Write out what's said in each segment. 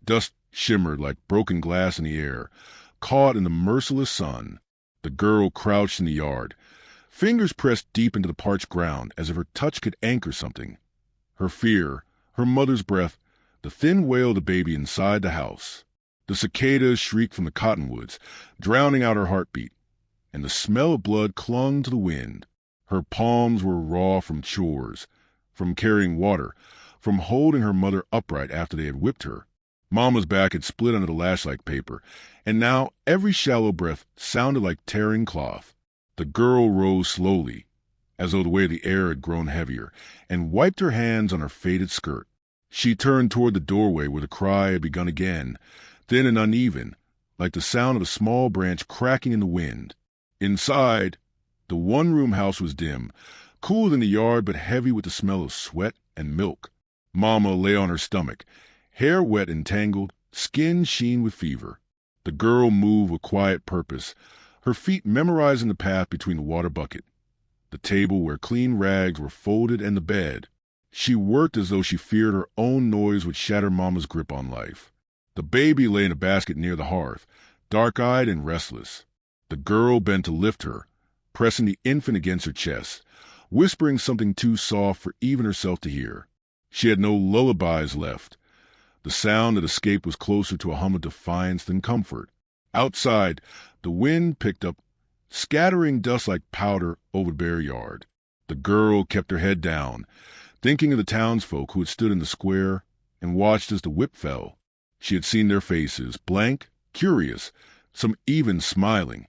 Dust shimmered like broken glass in the air, caught in the merciless sun. The girl crouched in the yard, fingers pressed deep into the parched ground as if her touch could anchor something. Her fear, her mother's breath, the thin wail of the baby inside the house. The cicadas shrieked from the cottonwoods, drowning out her heartbeat, and the smell of blood clung to the wind. Her palms were raw from chores, from carrying water, from holding her mother upright after they had whipped her. Mama's back had split under the lash-like paper, and now every shallow breath sounded like tearing cloth. The girl rose slowly, as though the weight of the air had grown heavier, and wiped her hands on her faded skirt. She turned toward the doorway where the cry had begun again, thin and uneven, like the sound of a small branch cracking in the wind. Inside, the one-room house was dim, cool in the yard but heavy with the smell of sweat and milk. Mama lay on her stomach, hair wet and tangled, skin sheen with fever. The girl moved with quiet purpose, her feet memorizing the path between the water bucket, the table where clean rags were folded, and the bed. She worked as though she feared her own noise would shatter Mama's grip on life. The baby lay in a basket near the hearth, dark-eyed and restless. The girl bent to lift her, pressing the infant against her chest, whispering something too soft for even herself to hear. She had no lullabies left. The sound that escaped was closer to a hum of defiance than comfort. Outside, the wind picked up, scattering dust like powder over the bare yard. The girl kept her head down, thinking of the townsfolk who had stood in the square and watched as the whip fell. She had seen their faces, blank, curious, some even smiling,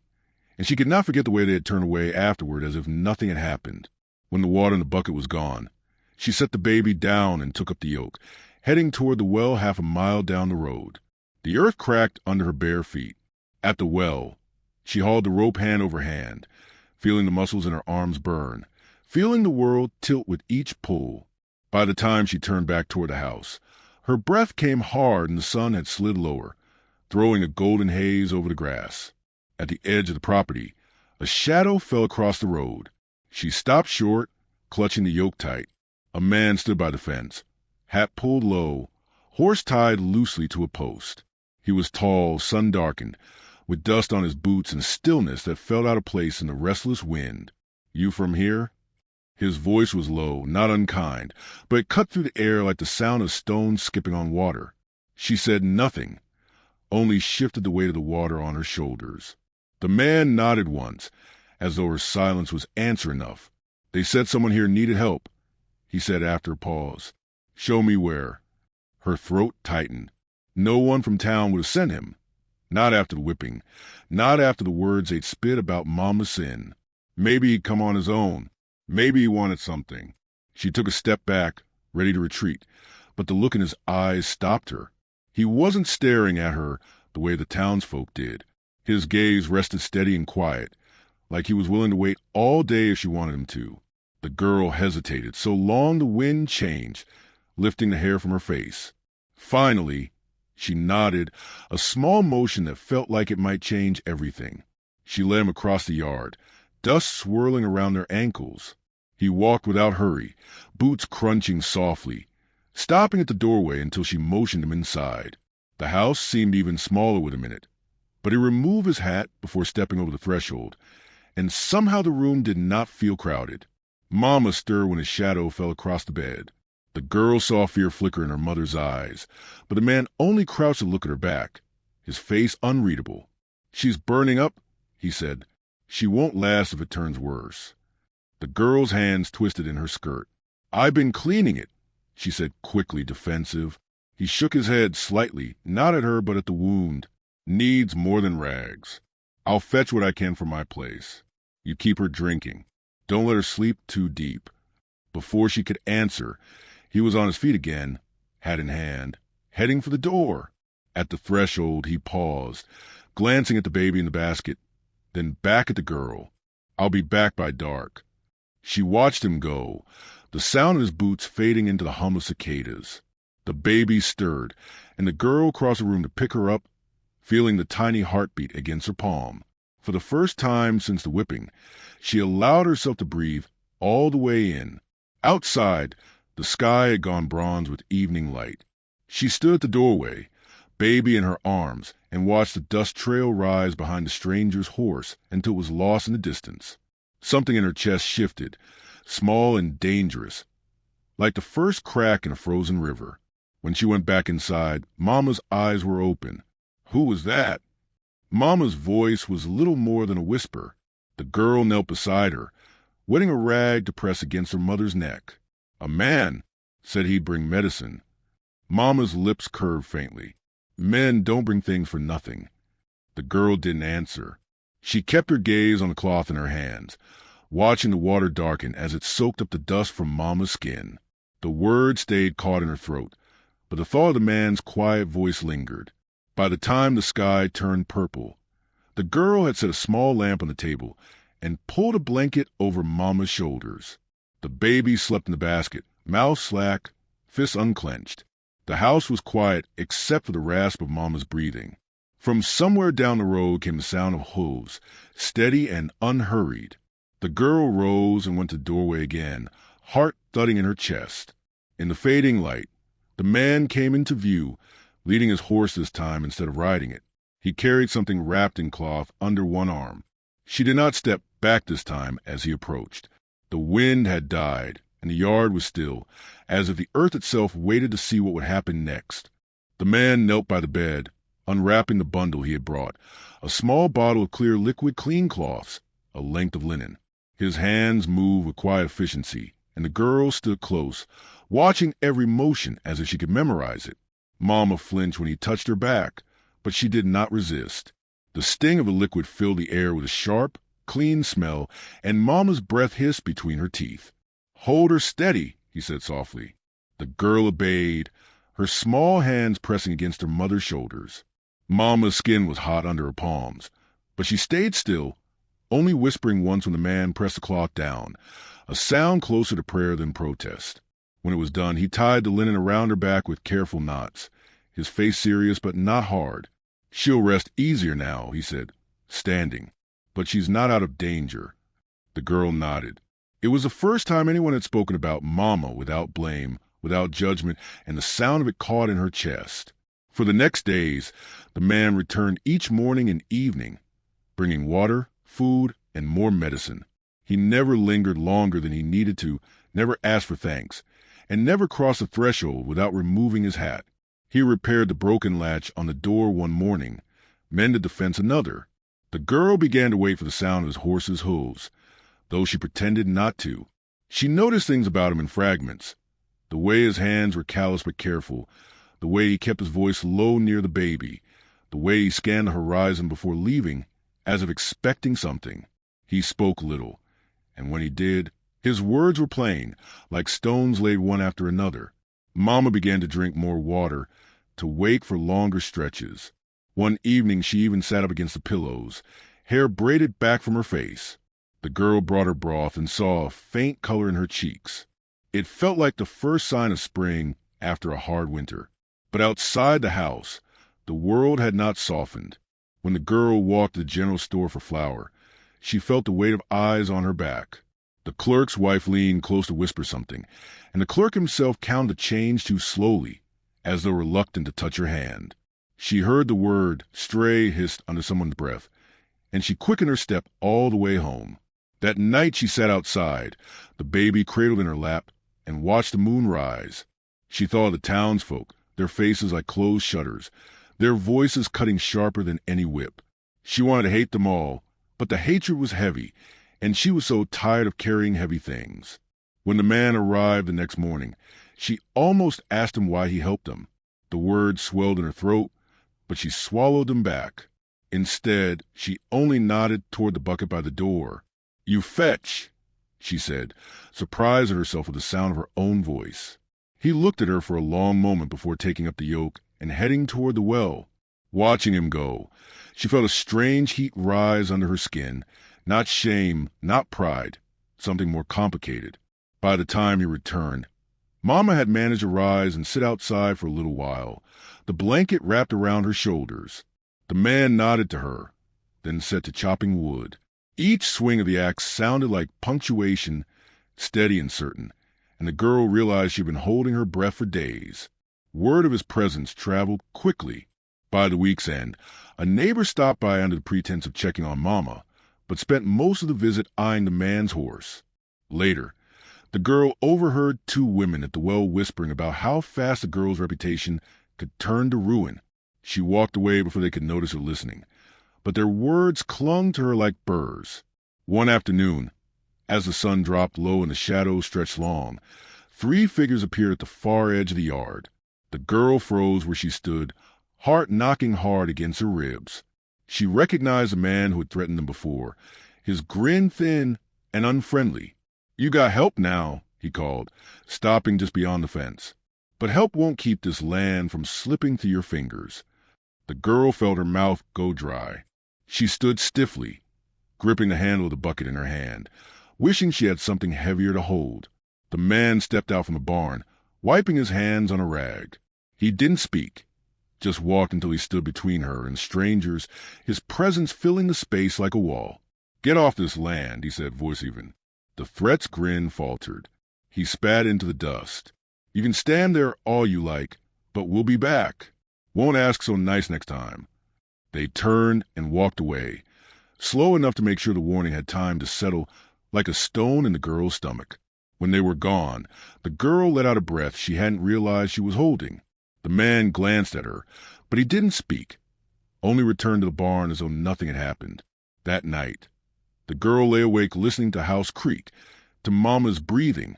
and she could not forget the way they had turned away afterward as if nothing had happened. When the water in the bucket was gone, she set the baby down and took up the yoke, heading toward the well half a mile down the road. The earth cracked under her bare feet. At the well, she hauled the rope hand over hand, feeling the muscles in her arms burn, feeling the world tilt with each pull. By the time she turned back toward the house, her breath came hard and the sun had slid lower, throwing a golden haze over the grass. At the edge of the property, a shadow fell across the road. She stopped short, clutching the yoke tight. A man stood by the fence, hat pulled low, horse tied loosely to a post. He was tall, sun-darkened, with dust on his boots and stillness that felt out of place in the restless wind. "You from here?" His voice was low, not unkind, but it cut through the air like the sound of stones skipping on water. She said nothing, only shifted the weight of the water on her shoulders. The man nodded once, as though her silence was answer enough. "They said someone here needed help," he said after a pause. "Show me where." Her throat tightened. No one from town would have sent him. Not after the whipping. Not after the words they'd spit about Mama's sin. Maybe he'd come on his own. Maybe he wanted something. She took a step back, ready to retreat, but the look in his eyes stopped her. He wasn't staring at her the way the townsfolk did. His gaze rested steady and quiet, like he was willing to wait all day if she wanted him to. The girl hesitated, so long the wind changed, lifting the hair from her face. Finally, she nodded, a small motion that felt like it might change everything. She led him across the yard, dust swirling around their ankles. He walked without hurry, boots crunching softly, stopping at the doorway until she motioned him inside. The house seemed even smaller with a minute, but he removed his hat before stepping over the threshold, and somehow the room did not feel crowded. Mama stirred when his shadow fell across the bed. The girl saw fear flicker in her mother's eyes, but the man only crouched to look at her back, his face unreadable. "She's burning up," he said. "She won't last if it turns worse." The girl's hands twisted in her skirt. "I've been cleaning it," she said quickly, defensive. He shook his head slightly, not at her but at the wound. "Needs more than rags. I'll fetch what I can from my place. You keep her drinking. Don't let her sleep too deep." Before she could answer, he was on his feet again, hat in hand, heading for the door. At the threshold, he paused, glancing at the baby in the basket, then back at the girl. "I'll be back by dark." She watched him go, the sound of his boots fading into the hum of cicadas. The baby stirred, and the girl crossed the room to pick her up, feeling the tiny heartbeat against her palm. For the first time since the whipping, she allowed herself to breathe all the way in. Outside, the sky had gone bronze with evening light. She stood at the doorway, baby in her arms, and watched the dust trail rise behind the stranger's horse until it was lost in the distance. Something in her chest shifted, small and dangerous, like the first crack in a frozen river. When she went back inside, Mama's eyes were open. Who was that? Mama's voice was little more than a whisper. The girl knelt beside her, wetting a rag to press against her mother's neck. A man said he'd bring medicine. Mama's lips curved faintly. Men don't bring things for nothing. The girl didn't answer. She kept her gaze on the cloth in her hands, watching the water darken as it soaked up the dust from Mama's skin. The words stayed caught in her throat, but the thought of the man's quiet voice lingered. By the time the sky turned purple, the girl had set a small lamp on the table and pulled a blanket over Mama's shoulders. The baby slept in the basket, mouth slack, fists unclenched. The house was quiet except for the rasp of Mama's breathing. From somewhere down the road came the sound of hooves, steady and unhurried. The girl rose and went to the doorway again, heart thudding in her chest. In the fading light, the man came into view, leading his horse this time instead of riding it. He carried something wrapped in cloth under one arm. She did not step back this time as he approached. The wind had died, and the yard was still, as if the earth itself waited to see what would happen next. The man knelt by the bed, unwrapping the bundle he had brought, a small bottle of clear liquid clean cloths, a length of linen. His hands moved with quiet efficiency, and the girl stood close, watching every motion as if she could memorize it. Mama flinched when he touched her back, but she did not resist. The sting of the liquid filled the air with a sharp, clean smell, and Mama's breath hissed between her teeth. "Hold her steady," he said softly. The girl obeyed, her small hands pressing against her mother's shoulders. Mama's skin was hot under her palms, but she stayed still, only whispering once when the man pressed the cloth down, a sound closer to prayer than protest. When it was done, he tied the linen around her back with careful knots, his face serious but not hard. "She'll rest easier now," he said, standing. "But she's not out of danger." The girl nodded. It was the first time anyone had spoken about Mama without blame, without judgment, and the sound of it caught in her chest. For the next days, the man returned each morning and evening, bringing water, food, and more medicine. He never lingered longer than he needed to, never asked for thanks, and never crossed the threshold without removing his hat. He repaired the broken latch on the door one morning, mended the fence another. The girl began to wait for the sound of his horse's hooves, though she pretended not to. She noticed things about him in fragments. The way his hands were callous but careful, the way he kept his voice low near the baby, the way he scanned the horizon before leaving, as if expecting something. He spoke little, and when he did, his words were plain, like stones laid one after another. Mama began to drink more water, to wake for longer stretches. One evening she even sat up against the pillows, hair braided back from her face. The girl brought her broth and saw a faint color in her cheeks. It felt like the first sign of spring after a hard winter. But outside the house, the world had not softened. When the girl walked to the general store for flour, she felt the weight of eyes on her back. The clerk's wife leaned close to whisper something, and the clerk himself counted the change too slowly, as though reluctant to touch her hand. She heard the word "stray" hissed under someone's breath, and she quickened her step all the way home. That night she sat outside, the baby cradled in her lap, and watched the moon rise. She thought of the townsfolk, their faces like closed shutters, their voices cutting sharper than any whip. She wanted to hate them all, but the hatred was heavy, and she was so tired of carrying heavy things. When the man arrived the next morning, she almost asked him why he helped them. The words swelled in her throat, but she swallowed them back. Instead, she only nodded toward the bucket by the door. "You fetch," she said, surprised at herself with the sound of her own voice. He looked at her for a long moment before taking up the yoke and heading toward the well. Watching him go, she felt a strange heat rise under her skin, not shame, not pride, something more complicated. By the time he returned, Mama had managed to rise and sit outside for a little while, the blanket wrapped around her shoulders. The man nodded to her, then set to chopping wood. Each swing of the axe sounded like punctuation, steady and certain, and the girl realized she'd been holding her breath for days. Word of his presence traveled quickly. By the week's end, a neighbor stopped by under the pretense of checking on Mama, but spent most of the visit eyeing the man's horse. Later, the girl overheard two women at the well whispering about how fast the girl's reputation could turn to ruin. She walked away before they could notice her listening, but their words clung to her like burrs. One afternoon, as the sun dropped low and the shadows stretched long, three figures appeared at the far edge of the yard. The girl froze where she stood, heart knocking hard against her ribs. She recognized the man who had threatened them before, his grin thin and unfriendly. "You got help now," he called, stopping just beyond the fence. "But help won't keep this land from slipping through your fingers." The girl felt her mouth go dry. She stood stiffly, gripping the handle of the bucket in her hand, wishing she had something heavier to hold. The man stepped out from the barn, wiping his hands on a rag. He didn't speak, just walked until he stood between her and strangers, his presence filling the space like a wall. "Get off this land," he said, voice even. The threat's grin faltered. He spat into the dust. "You can stand there all you like, but we'll be back. Won't ask so nice next time." They turned and walked away, slow enough to make sure the warning had time to settle like a stone in the girl's stomach. When they were gone, the girl let out a breath she hadn't realized she was holding. The man glanced at her, but he didn't speak, only returned to the barn as though nothing had happened. That night, the girl lay awake listening to house creak, to Mama's breathing,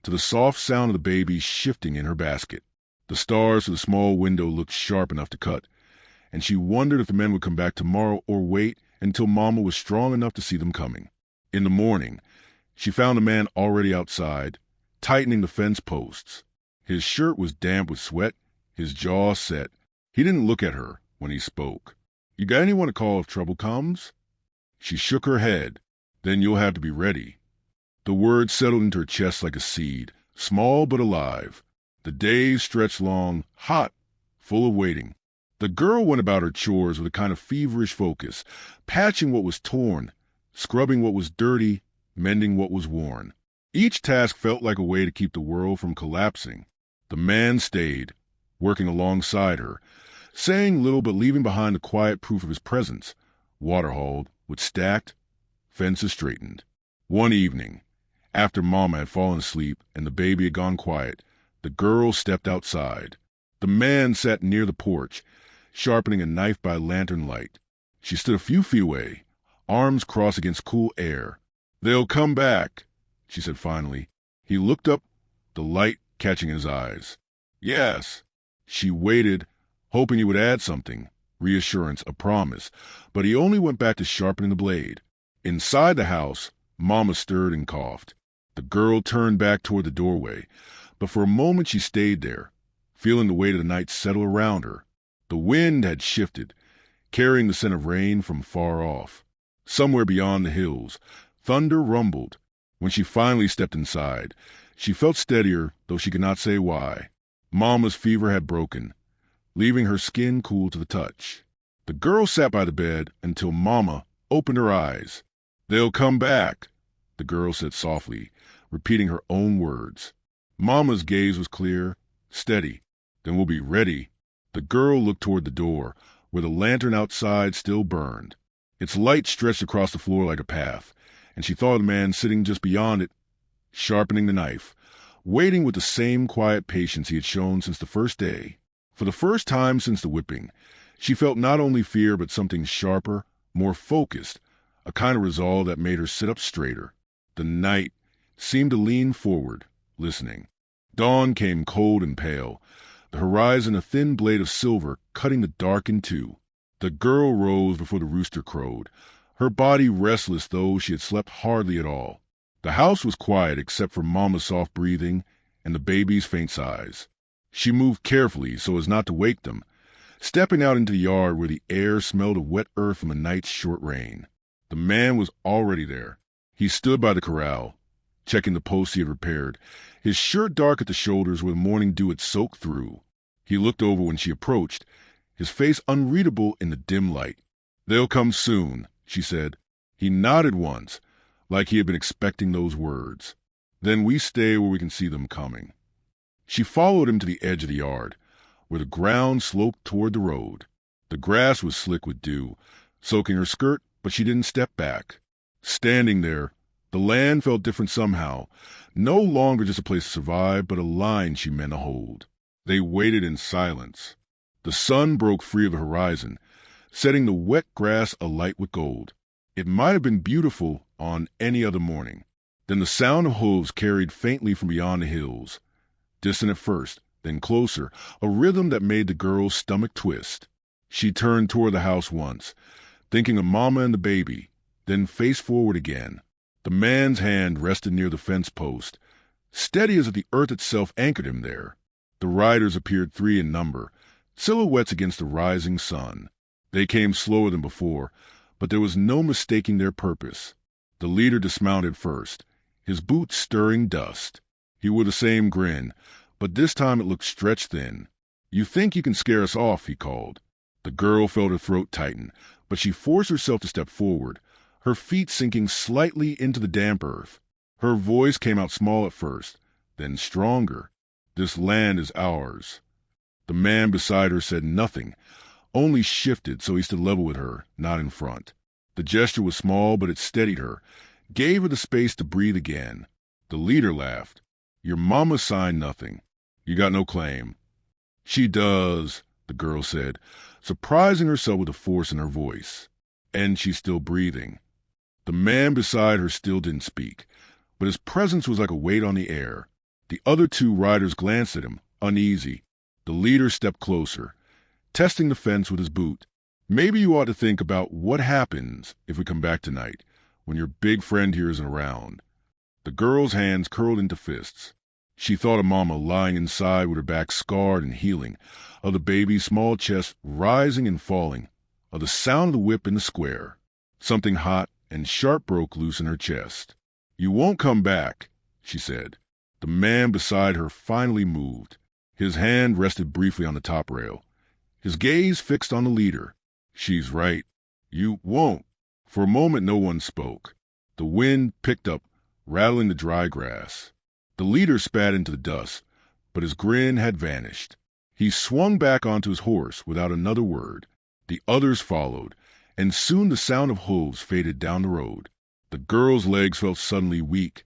to the soft sound of the baby shifting in her basket. The stars through the small window looked sharp enough to cut, and she wondered if the men would come back tomorrow or wait until Mama was strong enough to see them coming. In the morning, she found the man already outside, tightening the fence posts. His shirt was damp with sweat, his jaw set. He didn't look at her when he spoke. "You got anyone to call if trouble comes?" She shook her head. "Then you'll have to be ready." The words settled into her chest like a seed, small but alive. The days stretched long, hot, full of waiting. The girl went about her chores with a kind of feverish focus, patching what was torn, scrubbing what was dirty, mending what was worn. Each task felt like a way to keep the world from collapsing. The man stayed, working alongside her, saying little but leaving behind the quiet proof of his presence. Water hauled, wood stacked, fences straightened. One evening, after Mama had fallen asleep and the baby had gone quiet, the girl stepped outside. The man sat near the porch, sharpening a knife by lantern light. She stood a few feet away, arms crossed against cool air. "They'll come back," she said finally. He looked up, the light catching his eyes. "Yes." She waited, hoping he would add something, reassurance, a promise, but he only went back to sharpening the blade. Inside the house, Mama stirred and coughed. The girl turned back toward the doorway, but for a moment she stayed there, feeling the weight of the night settle around her. The wind had shifted, carrying the scent of rain from far off. Somewhere beyond the hills, thunder rumbled. When she finally stepped inside, she felt steadier, though she could not say why. Mama's fever had broken, leaving her skin cool to the touch. The girl sat by the bed until Mama opened her eyes. "They'll come back," the girl said softly, repeating her own words. Mama's gaze was clear, steady. "Then we'll be ready." The girl looked toward the door, where the lantern outside still burned. Its light stretched across the floor like a path, and she thought of the man sitting just beyond it, sharpening the knife, waiting with the same quiet patience he had shown since the first day. For the first time since the whipping, she felt not only fear but something sharper, more focused, a kind of resolve that made her sit up straighter. The night seemed to lean forward, listening. Dawn came cold and pale, the horizon a thin blade of silver cutting the dark in two. The girl rose before the rooster crowed, her body restless though she had slept hardly at all. The house was quiet except for Mama's soft breathing and the baby's faint sighs. She moved carefully so as not to wake them, stepping out into the yard where the air smelled of wet earth from the night's short rain. The man was already there. He stood by the corral, checking the posts he had repaired, his shirt dark at the shoulders where the morning dew had soaked through. He looked over when she approached, his face unreadable in the dim light. "They'll come soon," she said. He nodded once, like he had been expecting those words. "Then we stay where we can see them coming." She followed him to the edge of the yard, where the ground sloped toward the road. The grass was slick with dew, soaking her skirt, but she didn't step back. Standing there, the land felt different somehow, no longer just a place to survive, but a line she meant to hold. They waited in silence. The sun broke free of the horizon, setting the wet grass alight with gold. It might have been beautiful on any other morning. Then the sound of hooves carried faintly from beyond the hills. Distant at first, then closer, a rhythm that made the girl's stomach twist. She turned toward the house once, thinking of Mama and the baby, then faced forward again. The man's hand rested near the fence post, steady as if the earth itself anchored him there. The riders appeared 3 in number, silhouettes against the rising sun. They came slower than before, but there was no mistaking their purpose. The leader dismounted first, his boots stirring dust. He wore the same grin, but this time it looked stretched thin. "You think you can scare us off," he called. The girl felt her throat tighten, but she forced herself to step forward, her feet sinking slightly into the damp earth. Her voice came out small at first, then stronger. "This land is ours." The man beside her said nothing, only shifted so he stood level with her, not in front. The gesture was small, but it steadied her, gave her the space to breathe again. The leader laughed. "Your mama signed nothing. You got no claim." "She does," the girl said, surprising herself with the force in her voice. "And she's still breathing." The man beside her still didn't speak, but his presence was like a weight on the air. The other 2 riders glanced at him, uneasy. The leader stepped closer, testing the fence with his boot. "Maybe you ought to think about what happens if we come back tonight, when your big friend here isn't around." The girl's hands curled into fists. She thought of Mama lying inside with her back scarred and healing, of the baby's small chest rising and falling, of the sound of the whip in the square. Something hot and sharp broke loose in her chest. "You won't come back," she said. The man beside her finally moved. His hand rested briefly on the top rail, his gaze fixed on the leader. "She's right. You won't." For a moment no one spoke. The wind picked up, rattling the dry grass. The leader spat into the dust, but his grin had vanished. He swung back onto his horse without another word. The others followed, and soon the sound of hooves faded down the road. The girl's legs felt suddenly weak,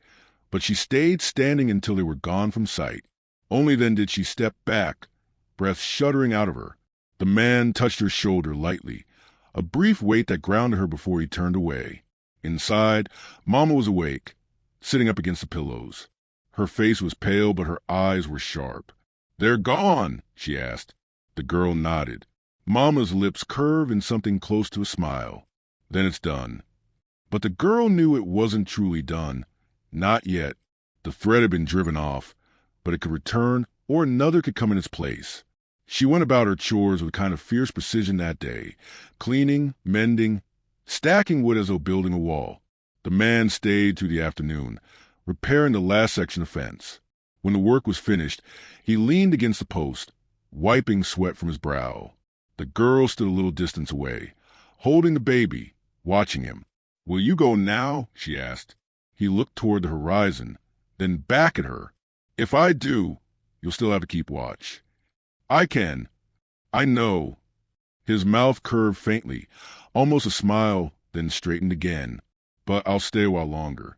but she stayed standing until they were gone from sight. Only then did she step back, breath shuddering out of her. The man touched her shoulder lightly, a brief weight that grounded her before he turned away. Inside, Mama was awake, sitting up against the pillows. Her face was pale, but her eyes were sharp. "They're gone?" she asked. The girl nodded. Mama's lips curved in something close to a smile. "Then it's done." But the girl knew it wasn't truly done. Not yet. The thread had been driven off, but it could return, or another could come in its place. She went about her chores with a kind of fierce precision that day, cleaning, mending, stacking wood as though building a wall. The man stayed through the afternoon, repairing the last section of fence. When the work was finished, he leaned against the post, wiping sweat from his brow. The girl stood a little distance away, holding the baby, watching him. "Will you go now?" she asked. He looked toward the horizon, then back at her. "If I do, you'll still have to keep watch." "I can. I know." His mouth curved faintly, almost a smile, then straightened again. "But I'll stay a while longer."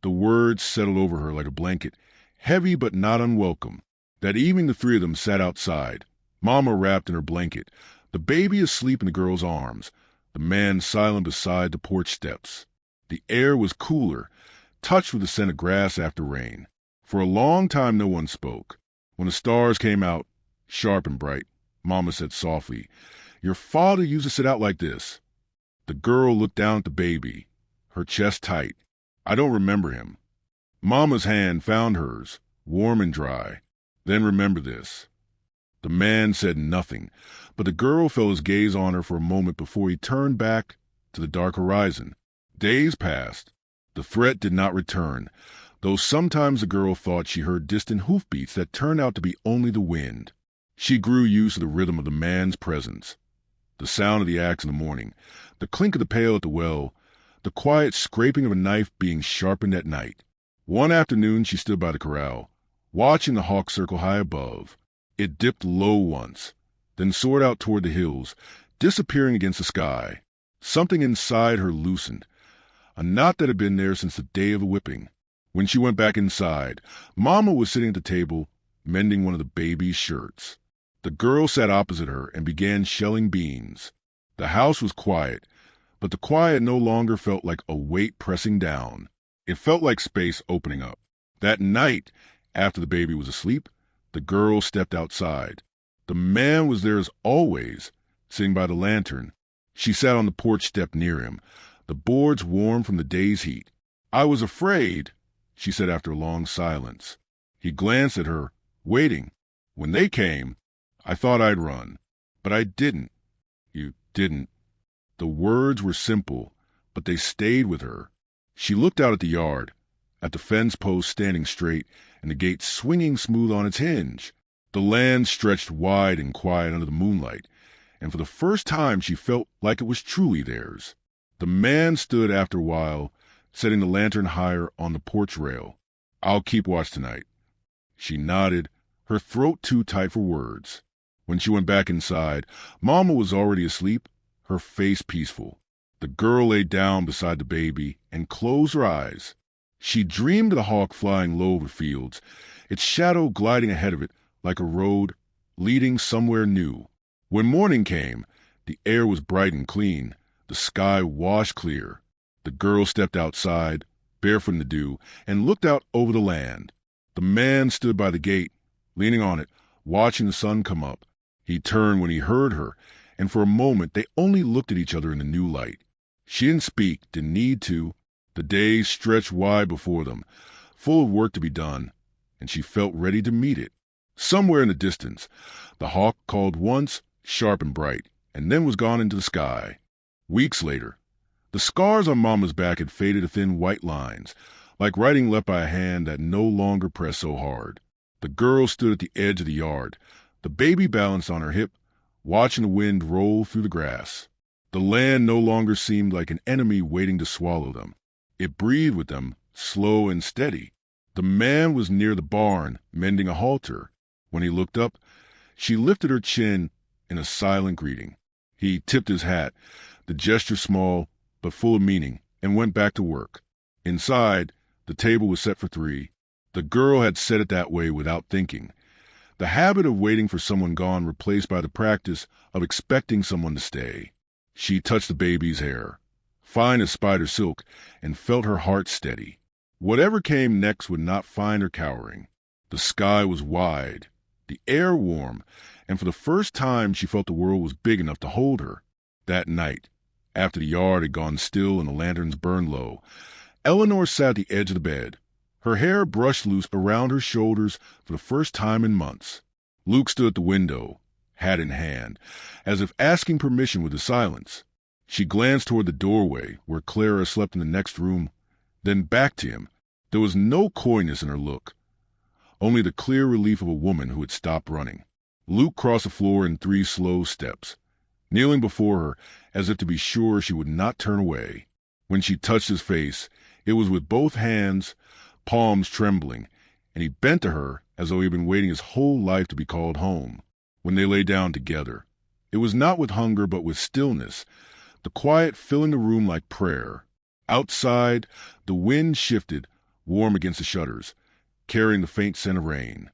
The words settled over her like a blanket, heavy but not unwelcome. That evening the 3 of them sat outside, Mama wrapped in her blanket, the baby asleep in the girl's arms, the man silent beside the porch steps. The air was cooler, touched with the scent of grass after rain. For a long time no one spoke. When the stars came out, sharp and bright, Mama said softly, "Your father used to sit out like this." The girl looked down at the baby, her chest tight. "I don't remember him." Mama's hand found hers, warm and dry. "Then remember this." The man said nothing, but the girl felt his gaze on her for a moment before he turned back to the dark horizon. Days passed. The threat did not return, though sometimes the girl thought she heard distant hoofbeats that turned out to be only the wind. She grew used to the rhythm of the man's presence. The sound of the axe in the morning, the clink of the pail at the well, the quiet scraping of a knife being sharpened at night. One afternoon she stood by the corral, watching the hawk circle high above. It dipped low once, then soared out toward the hills, disappearing against the sky. Something inside her loosened, a knot that had been there since the day of the whipping. When she went back inside, Mama was sitting at the table, mending one of the baby's shirts. The girl sat opposite her and began shelling beans. The house was quiet, but the quiet no longer felt like a weight pressing down. It felt like space opening up. That night, after the baby was asleep, the girl stepped outside. The man was there as always, sitting by the lantern. She sat on the porch step near him, the boards warm from the day's heat. "I was afraid," she said after a long silence. He glanced at her, waiting. "When they came, I thought I'd run, but I didn't." "You didn't." The words were simple, but they stayed with her. She looked out at the yard, at the fence post standing straight and the gate swinging smooth on its hinge. The land stretched wide and quiet under the moonlight, and for the first time she felt like it was truly theirs. The man stood after a while, setting the lantern higher on the porch rail. "I'll keep watch tonight." She nodded, her throat too tight for words. When she went back inside, Mama was already asleep, her face peaceful. The girl lay down beside the baby and closed her eyes. She dreamed of the hawk flying low over the fields, its shadow gliding ahead of it like a road leading somewhere new. When morning came, the air was bright and clean, the sky washed clear. The girl stepped outside, barefoot in the dew, and looked out over the land. The man stood by the gate, leaning on it, watching the sun come up. He turned when he heard her, and for a moment they only looked at each other in the new light. She didn't speak, didn't need to. The days stretched wide before them, full of work to be done, and she felt ready to meet it. Somewhere in the distance, the hawk called once, sharp and bright, and then was gone into the sky. Weeks later, the scars on Mama's back had faded to thin white lines, like writing left by a hand that no longer pressed so hard. The girl stood at the edge of the yard, the baby balanced on her hip, watching the wind roll through the grass. The land no longer seemed like an enemy waiting to swallow them. It breathed with them, slow and steady. The man was near the barn, mending a halter. When he looked up, she lifted her chin in a silent greeting. He tipped his hat, the gesture small but full of meaning, and went back to work. Inside, the table was set for 3. The girl had set it that way without thinking. The habit of waiting for someone gone replaced by the practice of expecting someone to stay. She touched the baby's hair, fine as spider silk, and felt her heart steady. Whatever came next would not find her cowering. The sky was wide, the air warm, and for the first time she felt the world was big enough to hold her. That night, after the yard had gone still and the lanterns burned low, Eleanor sat at the edge of the bed, her hair brushed loose around her shoulders for the first time in months. Luke stood at the window, hat in hand, as if asking permission with the silence. She glanced toward the doorway, where Clara slept in the next room, then back to him. There was no coyness in her look, only the clear relief of a woman who had stopped running. Luke crossed the floor in 3 slow steps, kneeling before her as if to be sure she would not turn away. When she touched his face, it was with both hands, palms trembling, and he bent to her as though he had been waiting his whole life to be called home. When they lay down together, it was not with hunger but with stillness, the quiet filling the room like prayer. Outside, the wind shifted, warm against the shutters, carrying the faint scent of rain.